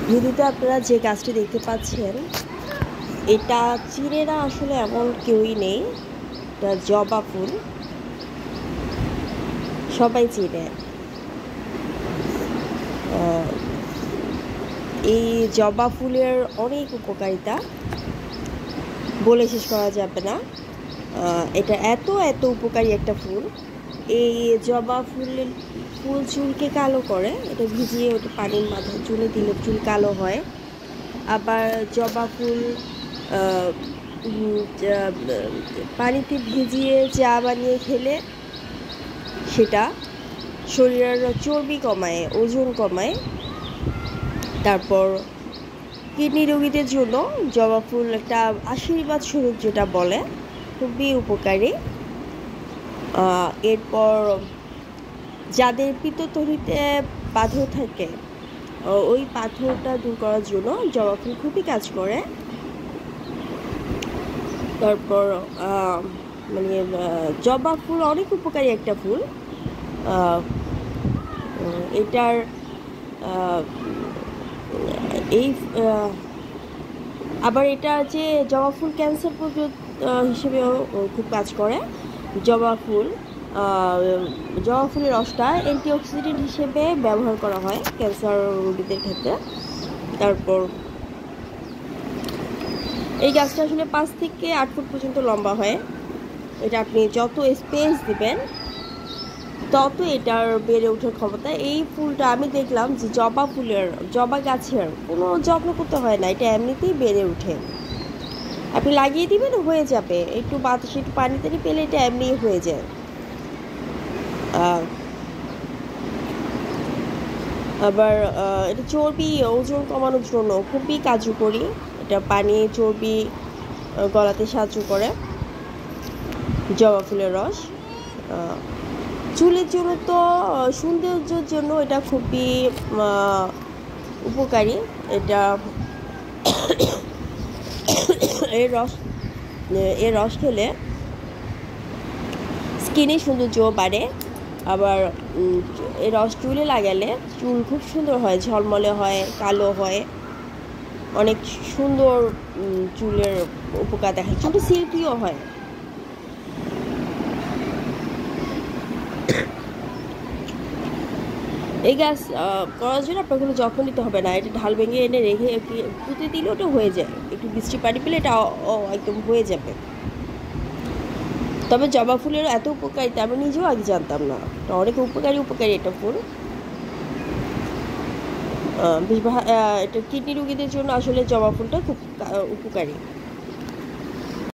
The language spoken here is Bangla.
ভিডিওতে আপনারা যে গাছটি দেখতে পাচ্ছেন, এটা চিনে না আসলে এমন কেউই নেই। এটা জবা ফুল, সবাই চিনে। এই জবা ফুলের অনেক উপকারিতা বলে শেষ করা যাবে না। এটা এত এত উপকারী একটা ফুল। এই জবা ফুল চুলকে কালো করে। এটা ভিজিয়ে ওটা পানির মাথায় চুলে দিলে চুল কালো হয়। আবার জবা ফুল পানিতে ভিজিয়ে চা বানিয়ে খেলে সেটা শরীরের চর্বি কমায়, ওজন কমায়। তারপর কিডনি রোগীদের জন্য জবা ফুল একটা আশীর্বাদ স্বরূপ যেটা বলে, খুবই উপকারী। এরপর যাদের পিত্তথলিতে পাথর থাকে, ওই পাথরটা দূর করার জন্য জবা ফুল খুবই কাজ করে। তারপর মানে জবা ফুল অনেক উপকারী একটা ফুল। এটার আবার এটা যে জবা ফুল ক্যান্সার প্রতিরোধ হিসেবেও খুব কাজ করে। জবা ফুলের রসটা অ্যান্টিঅক্সিডেন্ট হিসেবে ব্যবহার করা হয় ক্যান্সার রোগীদের ক্ষেত্রে। তারপর এই গাছটা আসলে 5 থেকে 8 ফুট পর্যন্ত লম্বা হয়। এটা আপনি যত স্পেস দিবেন তত এটার বেড়ে ওঠার ক্ষমতা। এই ফুলটা আমি দেখলাম যে জবা গাছের কোনো যত্ন করতে হয় না, এটা এমনিতেই বেড়ে ওঠে। আপনি লাগিয়ে দিবেন, হয়ে যাবে। একটু বাতাসে একটু পানি টানি পেলে এটা এমনি হয়ে যায়। আবার এটা চর্বি ওজন কমানোর জন্য খুবই কার্যকরী। এটা পানি চর্বি গলাতে সাহায্য করে জবা ফুলের রস। চুলের জন্য তো সৌন্দর্যের জন্য এটা খুবই উপকারী। এটা এর রস খেলে স্কিনে সৌন্দর্য বাড়ে। আবার এর রস চুলে লাগালে চুল খুব সুন্দর হয়, ঝলমলে হয়, কালো হয়, অনেক সুন্দর চুলের উপকার দেখা যায়। চুলটা সিল্কিও হয়। এই গাছ করার জন্য আপনার কোনো যত্ন নিতে হবে না। এটা ঢাল ভেঙে এনে রেখে পুঁতে দিলে ওটা হয়ে যায়। একটু বৃষ্টি পানি পেলে এটা একদম হয়ে যাবে। তবে জবা ফুলের এত উপকারিতা আমি নিজেও আগে জানতাম না। এটা অনেক উপকারী একটা ফুল। এটা কিডনি রোগীদের জন্য আসলে জবা ফুলটা খুব উপকারী।